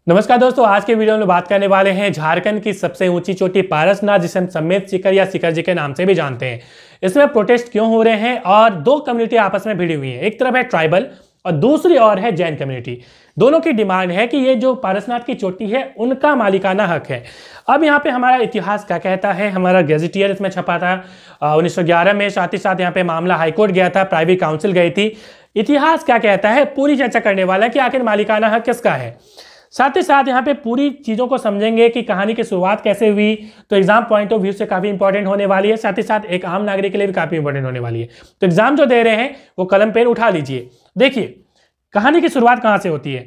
नमस्कार दोस्तों, आज के वीडियो में बात करने वाले हैं झारखंड की सबसे ऊंची चोटी पारसनाथ, जिसे हम समेत शिखर या शिखर जी के नाम से भी जानते हैं। इसमें प्रोटेस्ट क्यों हो रहे हैं और दो कम्युनिटी आपस में भिड़ी हुई है। एक तरफ है ट्राइबल और दूसरी ओर है जैन कम्युनिटी। दोनों की डिमांड है कि ये जो पारसनाथ की चोटी है उनका मालिकाना हक है। अब यहाँ पे हमारा इतिहास क्या कहता है, हमारा गैजेटियर इसमें छपा था 1911 में। साथ ही साथ यहाँ पे मामला हाईकोर्ट गया था, प्राइवेट काउंसिल गई थी। इतिहास क्या कहता है पूरी चर्चा करने वाला है कि आखिर मालिकाना हक किसका है। साथ ही साथ यहाँ पे पूरी चीज़ों को समझेंगे कि कहानी की शुरुआत कैसे हुई, तो एग्जाम पॉइंट ऑफ व्यू से काफ़ी इंपॉर्टेंट होने वाली है। साथ ही साथ एक आम नागरिक के लिए भी काफ़ी इंपॉर्टेंट होने वाली है। तो एग्जाम जो दे रहे हैं वो कलम पेन उठा लीजिए। देखिए कहानी की शुरुआत कहाँ से होती है।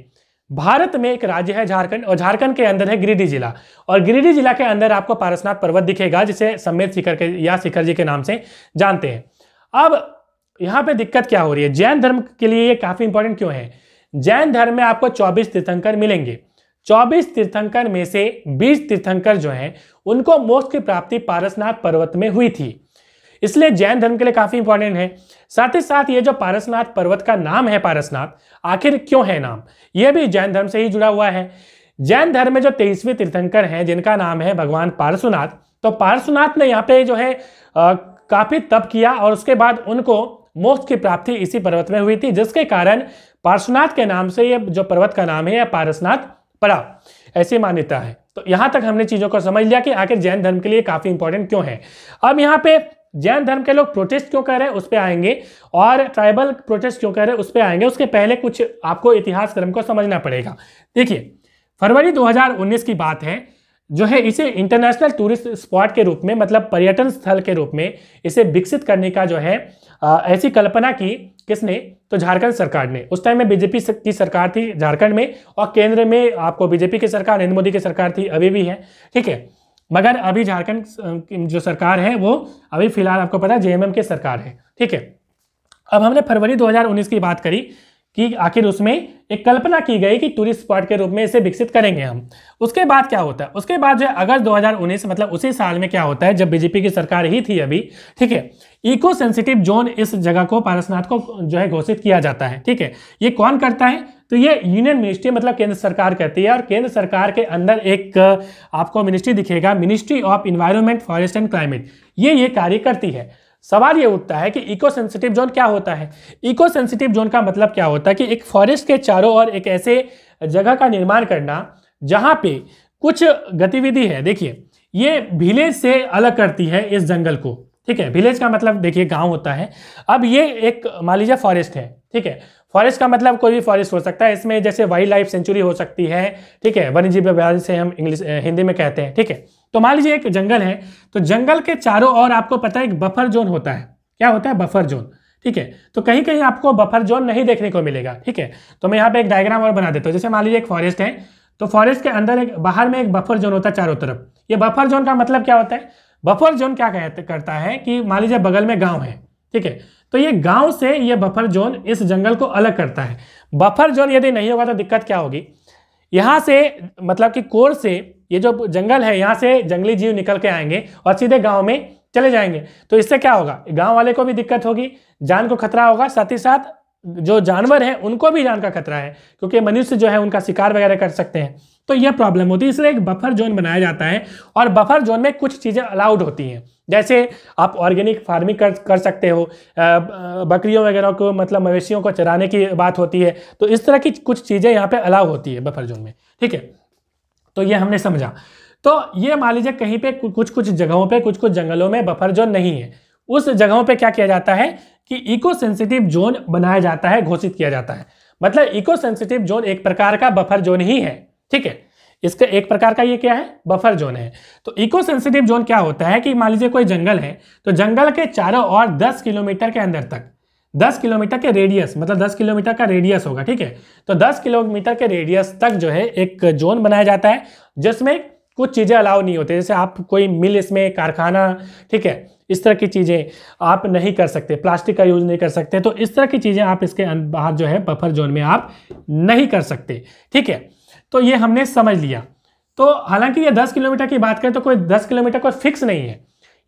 भारत में एक राज्य है झारखंड, और झारखंड के अंदर है गिरिडीह जिला, और गिरिडीह जिला के अंदर आपको पारसनाथ पर्वत दिखेगा, जिसे समेत शिखर के या शिखर जी के नाम से जानते हैं। अब यहाँ पे दिक्कत क्या हो रही है, जैन धर्म के लिए ये काफ़ी इंपॉर्टेंट क्यों है। जैन धर्म में आपको 24 तीर्थंकर मिलेंगे। 24 तीर्थंकर में से 20 तीर्थंकर जो हैं उनको मोक्ष की प्राप्ति पारसनाथ पर्वत में हुई थी, इसलिए जैन धर्म के लिए काफी इंपॉर्टेंट है। साथ ही साथ ये जो पारसनाथ पर्वत का नाम है पारसनाथ, आखिर क्यों है नाम, यह भी जैन धर्म से ही जुड़ा हुआ है। जैन धर्म में जो 23वें तीर्थंकर हैं जिनका नाम है भगवान पारसुनाथ, तो पारसुनाथ ने यहाँ पे जो है काफी तप किया और उसके बाद उनको मोक्ष की प्राप्ति इसी पर्वत में हुई थी, जिसके कारण पारसुनाथ के नाम से ये जो पर्वत का नाम है यह पारसनाथ पड़ा, ऐसी मान्यता है। तो यहां तक हमने चीजों को समझ लिया कि आखिर जैन धर्म के लिए काफी इंपॉर्टेंट क्यों है। अब यहाँ पे जैन धर्म के लोग प्रोटेस्ट क्यों कर रहे हैं उस पर आएंगे, और ट्राइबल प्रोटेस्ट क्यों कर रहे हैं उस पर आएंगे। उसके पहले कुछ आपको इतिहास क्रम को समझना पड़ेगा। देखिए फरवरी 2019 की बात है, जो है इसे इंटरनेशनल टूरिस्ट स्पॉट के रूप में, मतलब पर्यटन स्थल के रूप में इसे विकसित करने का जो है ऐसी कल्पना की किसने, तो झारखंड सरकार ने। उस टाइम में बीजेपी की सरकार थी झारखंड में, और केंद्र में आपको बीजेपी की सरकार, नरेंद्र मोदी की सरकार थी, अभी भी है, ठीक है। मगर अभी झारखंड जो सरकार है वो अभी फिलहाल आपको पता है जेएमएम की सरकार है, ठीक है। अब हमने फरवरी 2019 की बात करी कि आखिर उसमें एक कल्पना की गई कि टूरिस्ट स्पॉट के रूप में इसे विकसित करेंगे हम। उसके बाद क्या होता है, उसके बाद जो है अगस्त 2019, मतलब उसी साल में क्या होता है जब बीजेपी की सरकार ही थी अभी, ठीक है, इको सेंसिटिव जोन इस जगह को, पारसनाथ को जो है घोषित किया जाता है, ठीक है। ये कौन करता है, तो ये यूनियन मिनिस्ट्री, मतलब केंद्र सरकार करती है, और केंद्र सरकार के अंदर एक आपको मिनिस्ट्री दिखेगा, ministry of environment, forest and climate, ये कार्य करती है। सवाल ये उठता है कि इको सेंसिटिव जोन क्या होता है। इको सेंसिटिव जोन का मतलब क्या होता है कि एक फॉरेस्ट के चारों ओर एक ऐसे जगह का निर्माण करना जहां पे कुछ गतिविधि है। देखिए ये विलेज से अलग करती है इस जंगल को, ठीक है। विलेज का मतलब देखिए गांव होता है। अब ये एक मान लीजिए फॉरेस्ट है, ठीक है। फॉरेस्ट का मतलब कोई भी फॉरेस्ट हो सकता है, इसमें जैसे वाइल्ड लाइफ सेंचुरी हो सकती है, ठीक है, वन्यजीव अभयारण्य से हम हिंदी में कहते हैं, ठीक है। तो मान लीजिए एक जंगल है, तो जंगल के चारों ओर आपको पता है एक बफर जोन होता है। क्या होता है, बफर जोन, ठीक है। तो कहीं कहीं आपको बफर जोन नहीं देखने को मिलेगा, ठीक है। तो मैं यहाँ पे एक डायग्राम और बना देता हूँ। जैसे मान लीजिए एक फॉरेस्ट है, तो फॉरेस्ट के अंदर एक बाहर में एक बफर जोन होता है चारों तरफ। ये बफर जोन का मतलब क्या होता है, बफर जोन क्या करता है कि मान लीजिए बगल में गाँव है, ठीक है, तो ये गांव से ये बफर जोन इस जंगल को अलग करता है। बफर जोन यदि नहीं होगा तो दिक्कत क्या होगी, यहाँ से मतलब कि कोर से ये जो जंगल है यहाँ से जंगली जीव निकल के आएंगे और सीधे गांव में चले जाएंगे। तो इससे क्या होगा, गांव वाले को भी दिक्कत होगी, जान को खतरा होगा, साथ ही साथ जो जानवर हैं उनको भी जान का खतरा है, क्योंकि मनुष्य जो है उनका शिकार वगैरह कर सकते हैं। तो यह प्रॉब्लम होती है, इसलिए एक बफर जोन बनाया जाता है, और बफर जोन में कुछ चीज़ें अलाउड होती हैं। जैसे आप ऑर्गेनिक फार्मिंग कर सकते हो, बकरियों वगैरह को, मतलब मवेशियों को चराने की बात होती है। तो इस तरह की कुछ चीज़ें यहाँ पे अलाउ होती है बफर जोन में, ठीक है। तो ये हमने समझा। तो ये मान लीजिए कहीं पे कुछ जगहों पे, कुछ जंगलों में बफर जोन नहीं है, उस जगहों पे क्या किया जाता है कि इको सेंसिटिव जोन बनाया जाता है, घोषित किया जाता है। मतलब इको सेंसिटिव जोन एक प्रकार का बफर जोन ही है, ठीक है। इसका एक प्रकार का ये क्या है, बफर जोन है। तो इको सेंसिटिव जोन क्या होता है कि मान लीजिए कोई जंगल है, तो जंगल के चारों ओर 10 किलोमीटर के अंदर तक, 10 किलोमीटर के रेडियस, मतलब 10 किलोमीटर का रेडियस होगा, ठीक है। तो 10 किलोमीटर के रेडियस तक जो है एक जोन बनाया जाता है, जिसमें कुछ चीज़ें अलाउ नहीं होती। जैसे आप कोई मिल, इसमें कारखाना, ठीक है, इस तरह की चीज़ें आप नहीं कर सकते, प्लास्टिक का यूज़ नहीं कर सकते। तो इस तरह की चीज़ें आप इसके बाहर जो है बफर जोन में आप नहीं कर सकते, ठीक है। तो ये हमने समझ लिया। तो हालांकि ये 10 किलोमीटर की बात करें तो कोई 10 किलोमीटर कोई फिक्स नहीं है,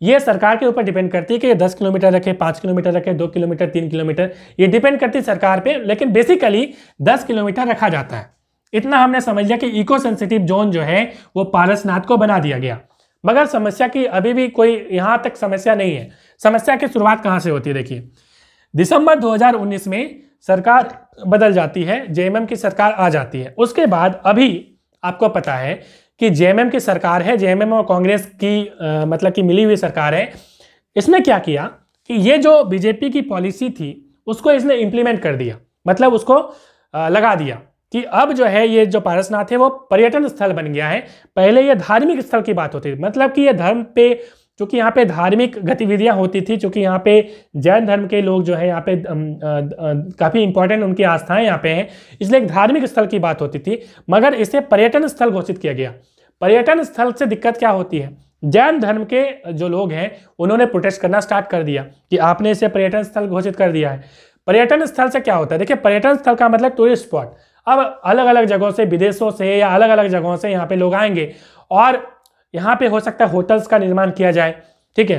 ये सरकार के ऊपर डिपेंड करती है कि ये 10 किलोमीटर रखे, 5 किलोमीटर रखे, 2 किलोमीटर, 3 किलोमीटर, ये डिपेंड करती है सरकार पे। लेकिन बेसिकली 10 किलोमीटर रखा जाता है, इतना हमने समझ लिया कि इको सेंसिटिव जोन जो है वो पारसनाथ को बना दिया गया। मगर समस्या की अभी भी कोई यहां तक समस्या नहीं है। समस्या की शुरुआत कहां से होती है? देखिए, दिसंबर 2019 में सरकार बदल जाती है, जेएमएम की सरकार आ जाती है। उसके बाद अभी आपको पता है कि जेएमएम की सरकार है, जेएमएम और कांग्रेस की मतलब कि मिली हुई सरकार है। इसने क्या किया कि ये जो बीजेपी की पॉलिसी थी उसको इसने इंप्लीमेंट कर दिया, मतलब उसको लगा दिया कि अब जो है ये जो पारसनाथ है वो पर्यटन स्थल बन गया है। पहले ये धार्मिक स्थल की बात होती थी, मतलब कि ये धर्म पे, चूंकि यहाँ पे धार्मिक गतिविधियां होती थी, चूंकि यहाँ पे जैन धर्म के लोग जो है यहाँ पे काफ़ी इंपॉर्टेंट उनकी आस्थाएं यहाँ पे हैं, इसलिए एक धार्मिक स्थल की बात होती थी। मगर इसे पर्यटन स्थल घोषित किया गया। पर्यटन स्थल से दिक्कत क्या होती है? जैन धर्म के जो लोग हैं उन्होंने प्रोटेस्ट करना स्टार्ट कर दिया कि आपने इसे पर्यटन स्थल घोषित कर दिया है। पर्यटन स्थल से क्या होता है? देखिए, पर्यटन स्थल का मतलब टूरिस्ट स्पॉट। अब अलग अलग जगहों से, विदेशों से या अलग अलग जगहों से यहाँ पे लोग आएंगे और यहाँ पे हो सकता है होटल्स का निर्माण किया जाए, ठीक है,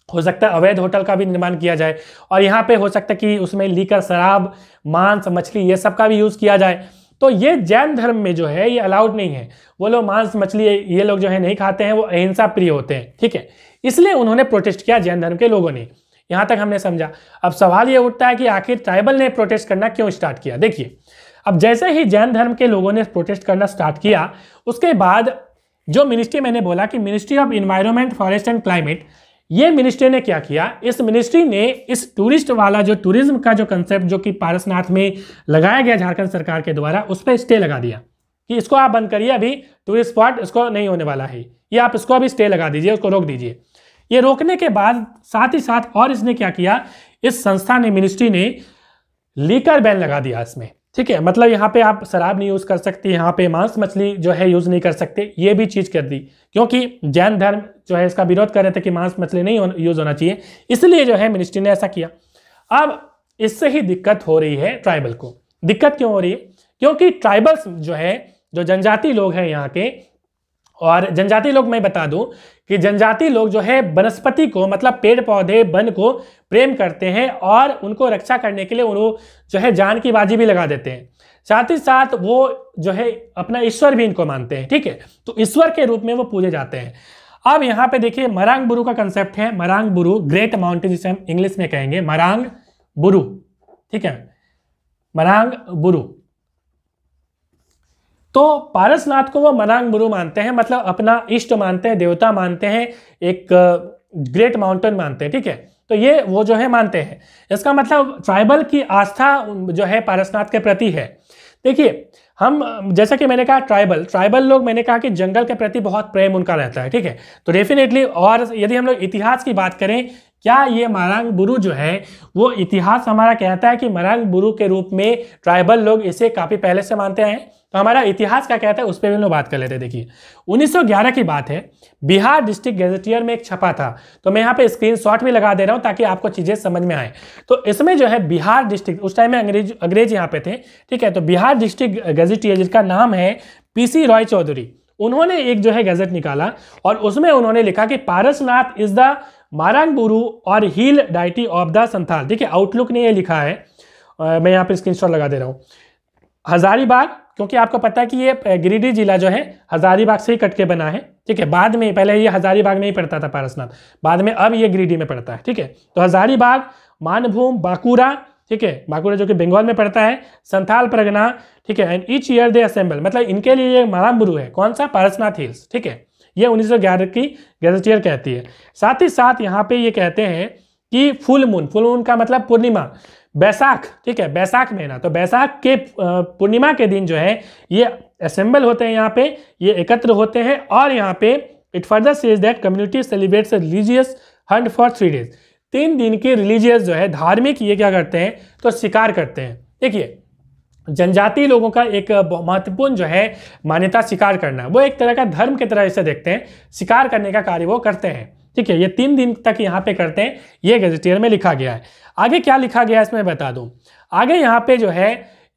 हो सकता है अवैध होटल का भी निर्माण किया जाए, और यहाँ पे हो सकता है कि उसमें लीकर, शराब, मांस, मछली ये सब का भी यूज़ किया जाए। तो ये जैन धर्म में जो है ये अलाउड नहीं है। वो लोग मांस, मछली ये लोग जो है नहीं खाते हैं, वो अहिंसा प्रिय होते हैं, ठीक है। इसलिए उन्होंने प्रोटेस्ट किया जैन धर्म के लोगों ने। यहाँ तक हमने समझा। अब सवाल ये उठता है कि आखिर ट्राइबल ने प्रोटेस्ट करना क्यों स्टार्ट किया? देखिए, अब जैसे ही जैन धर्म के लोगों ने प्रोटेस्ट करना स्टार्ट किया, उसके बाद जो मिनिस्ट्री, मैंने बोला कि ministry of environment, forest and climate, ये मिनिस्ट्री ने क्या किया? इस मिनिस्ट्री ने इस टूरिस्ट वाला जो टूरिज्म का जो कंसेप्ट जो कि पारसनाथ में लगाया गया झारखंड सरकार के द्वारा, उस पर स्टे लगा दिया कि इसको आप बंद करिए, अभी टूरिस्ट स्पॉट इसको नहीं होने वाला है, ये आप इसको अभी स्टे लगा दीजिए, उसको रोक दीजिए। ये रोकने के बाद साथ ही साथ और इसने क्या किया? इस संस्था ने, मिनिस्ट्री ने लीकर बैन लगा दिया इसमें, ठीक है। मतलब यहाँ पे आप शराब नहीं यूज़ कर सकते, यहाँ पे मांस मछली जो है यूज़ नहीं कर सकते, ये भी चीज़ कर दी, क्योंकि जैन धर्म जो है इसका विरोध कर रहे थे कि मांस मछली नहीं यूज़ होना चाहिए, इसलिए जो है मिनिस्ट्री ने ऐसा किया। अब इससे ही दिक्कत हो रही है ट्राइबल को। दिक्कत क्यों हो रही है? क्योंकि ट्राइबल्स जो है, जो जनजाति लोग हैं यहाँ के, और जनजाति लोग मैं बता दूं कि जनजाति लोग जो है वनस्पति को, मतलब पेड़ पौधे, वन को प्रेम करते हैं और उनको रक्षा करने के लिए वो जो है जान की बाजी भी लगा देते हैं। साथ ही साथ वो जो है अपना ईश्वर भी इनको मानते हैं, ठीक है। तो ईश्वर के रूप में वो पूजे जाते हैं। अब यहाँ पे देखिए, मरांग बुरू का कंसेप्ट है। मरांग बुरू, ग्रेट माउंटेन जिसे हम इंग्लिश में कहेंगे मरांग बुरू, ठीक है, मरांग बुरू। तो पारसनाथ को वो मरांग बुरू मानते हैं, मतलब अपना इष्ट मानते हैं, देवता मानते हैं, एक ग्रेट माउंटेन मानते हैं, ठीक है। तो ये वो जो है मानते हैं। इसका मतलब ट्राइबल की आस्था जो है पारसनाथ के प्रति है। देखिए, हम जैसा कि मैंने कहा ट्राइबल लोग, मैंने कहा कि जंगल के प्रति बहुत प्रेम उनका रहता है, ठीक है। तो डेफिनेटली, और यदि हम लोग इतिहास की बात करें, क्या ये मरांग बुरू जो है वो इतिहास हमारा कहता है कि मरांग बुरू के रूप में ट्राइबल लोग इसे काफ़ी पहले से मानते हैं। तो हमारा इतिहास क्या कहता है उस पर भी हम लोग बात कर लेते हैं। देखिए, 1911 की बात है, बिहार डिस्ट्रिक्ट गैजेटियर में एक छपा था। तो मैं यहाँ पे स्क्रीनशॉट भी लगा दे रहा हूँ ताकि आपको चीज़ें समझ में आए। तो इसमें जो है बिहार डिस्ट्रिक्ट, उस टाइम में अंग्रेज यहाँ पे थे, ठीक है। तो बिहार डिस्ट्रिक्ट गैजेटियर, जिसका नाम है पीसी रॉय चौधरी, उन्होंने एक जो है गैजेट निकाला और उसमें उन्होंने लिखा कि पारसनाथ इज द मारांग बुरू और हिल डाइटी ऑफ द संथाल। देखिए, आउटलुक ने ये लिखा है, मैं यहाँ पे स्क्रीनशॉट लगा दे रहा हूँ। हजारीबाग, क्योंकि आपको पता है कि ये गिरिडीह जिला जो है हजारीबाग से ही कट के बना है, ठीक है। बाद में, पहले ये हजारीबाग में ही पड़ता था पारसनाथ, बाद में अब ये गिरिडीह में पड़ता है, ठीक है। तो हजारीबाग, मानभूम, बांकुरा, ठीक है, बांकुरा जो कि बंगाल में पड़ता है, संथाल परगना, ठीक है। And each year they assemble, मतलब इनके लिए ये मारांग बुरू है। कौन सा? पारसनाथ हिल्स, ठीक है। ये 1911 की गैजेटियर कहती है। साथ ही साथ यहाँ पे ये कहते हैं कि फुल मून का मतलब पूर्णिमा, बैसाख, ठीक है, बैसाख महीना, तो बैसाख के पूर्णिमा के दिन जो है ये असेंबल होते हैं, यहाँ पे ये एकत्र होते हैं। और यहाँ पे it further says that community celebrates religious Hunt for 3 days। 3 दिन की रिलीजियस जो है धार्मिक, ये क्या करते हैं? तो शिकार करते हैं। देखिए, जनजाति लोगों का एक महत्वपूर्ण जो है मान्यता शिकार करना, वो एक तरह का धर्म की तरह इसे देखते हैं, शिकार करने का कार्य वो करते हैं, ठीक है। ये 3 दिन तक यहाँ पे करते हैं, ये गैजेटियर में लिखा गया है। आगे क्या लिखा गया है इसमें बता दूं। आगे यहाँ पे जो है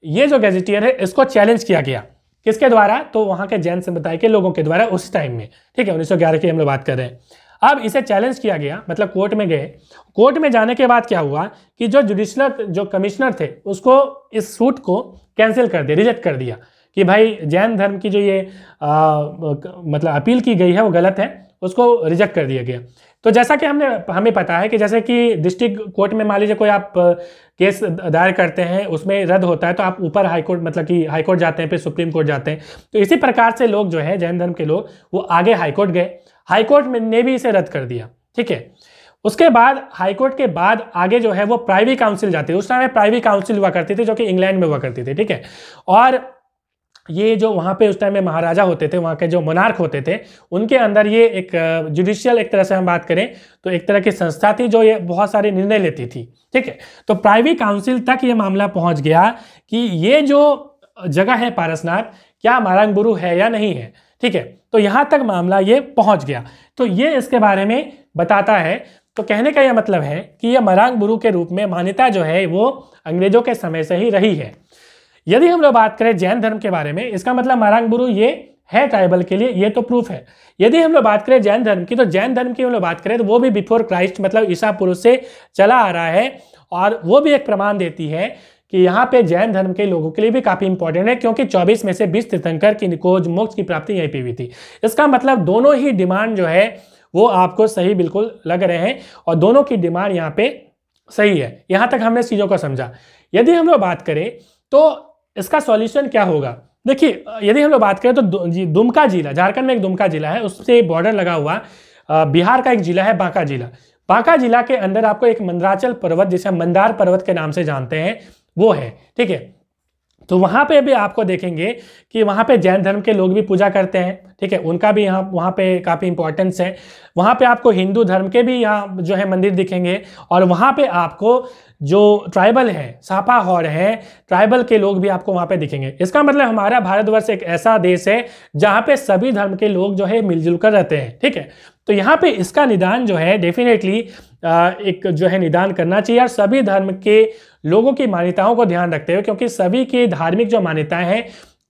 ये जो गैजेटियर है इसको चैलेंज किया गया, किसके द्वारा? तो वहाँ के जैन समुदाय के लोगों के द्वारा उस टाइम में, ठीक है, 1911 की हम लोग बात कर रहे हैं। अब इसे चैलेंज किया गया, मतलब कोर्ट में गए। कोर्ट में जाने के बाद क्या हुआ कि जो जुडिशनल जो कमिश्नर थे उसको इस सूट को कैंसिल कर दिया, रिजेक्ट कर दिया। कि भाई जैन धर्म की जो ये मतलब अपील की गई है वो गलत है, उसको रिजेक्ट कर दिया गया। तो जैसा कि हमें पता है कि जैसे कि डिस्ट्रिक्ट कोर्ट में मान लीजिए कोई आप केस दायर करते हैं, उसमें रद्द होता है तो आप ऊपर हाई कोर्ट मतलब कि हाई कोर्ट जाते हैं, फिर सुप्रीम कोर्ट जाते हैं। तो इसी प्रकार से लोग जो है जैन धर्म के लोग वो आगे हाई कोर्ट गए, हाई कोर्ट ने भी इसे रद्द कर दिया। ठीक है, उसके बाद हाई कोर्ट के बाद आगे जो है वो प्राइवी काउंसिल जाती है। उस टाइम में प्राइवी काउंसिल हुआ करती थी जो कि इंग्लैंड में हुआ करती थी। ठीक है, और ये जो वहाँ पे उस टाइम में महाराजा होते थे, वहाँ के जो मोनार्क होते थे, उनके अंदर ये एक जुडिशियल एक तरह से हम बात करें तो एक तरह की संस्था थी जो ये बहुत सारे निर्णय लेती थी। ठीक है, तो प्राइवी काउंसिल तक ये मामला पहुँच गया कि ये जो जगह है पारसनाथ क्या मारांगबुरु है या नहीं है। ठीक है, तो यहाँ तक मामला ये पहुँच गया। तो ये इसके बारे में बताता है। तो कहने का यह मतलब है कि यह मारांगबुरु के रूप में मान्यता जो है वो अंग्रेजों के समय से ही रही है। यदि हम लोग बात करें जैन धर्म के बारे में, इसका मतलब मारांगबुरु ये है ट्राइबल के लिए, ये तो प्रूफ है। यदि हम लोग बात करें जैन धर्म की, तो जैन धर्म की हम लोग बात करें तो वो भी बिफोर क्राइस्ट मतलब ईसा पुरुष से चला आ रहा है, और वो भी एक प्रमाण देती है कि यहाँ पे जैन धर्म के लोगों के लिए भी काफी इंपॉर्टेंट है, क्योंकि 24 में से 20 तीर्थंकर की निकोज मोक्ष की प्राप्ति यहीं पे हुई थी। इसका मतलब दोनों ही डिमांड जो है वो आपको सही बिल्कुल लग रहे हैं, और दोनों की डिमांड यहाँ पे सही है। यहाँ तक हमने चीज़ों को समझा। यदि हम लोग बात करें तो इसका सॉल्यूशन क्या होगा, देखिए यदि हम लोग बात करें तो दुमका जिला, झारखंड में एक दुमका जिला है, उससे बॉर्डर लगा हुआ बिहार का एक जिला है बांका जिला। बांका जिला के अंदर आपको एक मंदराचल पर्वत, जिसे हम मंदार पर्वत के नाम से जानते हैं, वो है। ठीक है, तो वहाँ पे भी आपको देखेंगे कि वहाँ पे जैन धर्म के लोग भी पूजा करते हैं। ठीक है, उनका भी यहाँ वहाँ पे काफ़ी इंपॉर्टेंस है। वहाँ पे आपको हिंदू धर्म के भी यहाँ जो है मंदिर दिखेंगे, और वहाँ पे आपको जो ट्राइबल है, सापा हौर है, ट्राइबल के लोग भी आपको वहाँ पे दिखेंगे। इसका मतलब हमारा भारतवर्ष एक ऐसा देश है जहाँ पे सभी धर्म के लोग जो है मिलजुल कर रहते हैं। ठीक है, तो यहाँ पे इसका निदान जो है डेफिनेटली एक जो है निदान करना चाहिए, और सभी धर्म के लोगों की मान्यताओं को ध्यान रखते हुए, क्योंकि सभी की धार्मिक जो मान्यताएं हैं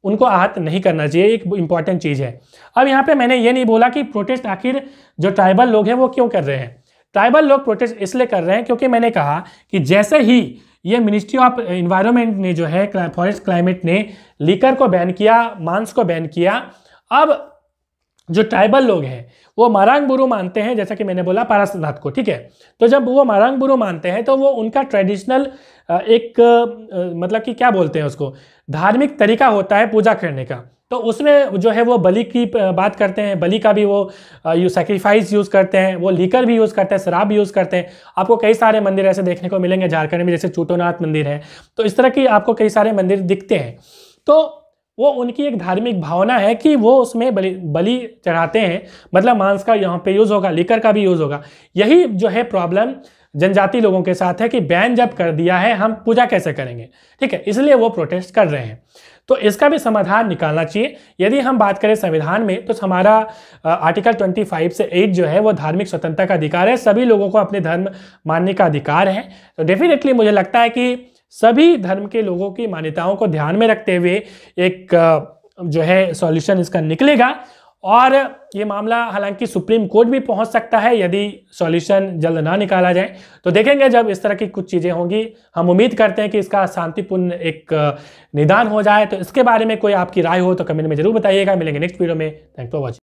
उनको आहत नहीं करना चाहिए, एक इंपॉर्टेंट चीज़ है। अब यहाँ पे मैंने ये नहीं बोला कि प्रोटेस्ट आखिर जो ट्राइबल लोग हैं वो क्यों कर रहे हैं। ट्राइबल लोग प्रोटेस्ट इसलिए कर रहे हैं क्योंकि मैंने कहा कि जैसे ही ये मिनिस्ट्री ऑफ एनवायरनमेंट ने जो है फॉरेस्ट क्लाइमेट ने लीकर को बैन किया, मांस को बैन किया, अब जो ट्राइबल लोग हैं वो मारांगबुरु मानते हैं, जैसा कि मैंने बोला पारसनाथ को। ठीक है, तो जब वो मारांगबुरु मानते हैं तो वो उनका ट्रेडिशनल एक मतलब कि क्या बोलते हैं उसको, धार्मिक तरीका होता है पूजा करने का। तो उसमें जो है वो बलि की बात करते हैं, बलि का भी वो सैक्रिफाइस यूज़ करते हैं, वो लीकर भी यूज़ करते हैं, शराब भी यूज़ करते हैं। आपको कई सारे मंदिर ऐसे देखने को मिलेंगे झारखंड में, जैसे चूटोनाथ मंदिर है, तो इस तरह की आपको कई सारे मंदिर दिखते हैं। तो वो उनकी एक धार्मिक भावना है कि वो उसमें बलि चढ़ाते हैं, मतलब मांस का यहाँ पे यूज़ होगा, लीकर का भी यूज़ होगा। यही जो है प्रॉब्लम जनजाति लोगों के साथ है कि बैन जब कर दिया है हम पूजा कैसे करेंगे। ठीक है, इसलिए वो प्रोटेस्ट कर रहे हैं। तो इसका भी समाधान निकालना चाहिए। यदि हम बात करें संविधान में, तो हमारा आर्टिकल 25 से 8 जो है वो धार्मिक स्वतंत्रता का अधिकार है, सभी लोगों को अपने धर्म मानने का अधिकार है। तो डेफिनेटली मुझे लगता है कि सभी धर्म के लोगों की मान्यताओं को ध्यान में रखते हुए एक जो है सॉल्यूशन इसका निकलेगा, और ये मामला हालांकि सुप्रीम कोर्ट भी पहुंच सकता है यदि सॉल्यूशन जल्द ना निकाला जाए। तो देखेंगे जब इस तरह की कुछ चीज़ें होंगी। हम उम्मीद करते हैं कि इसका शांतिपूर्ण एक निदान हो जाए। तो इसके बारे में कोई आपकी राय हो तो कमेंट में जरूर बताइएगा। मिलेंगे नेक्स्ट वीडियो में। Thanks for watching.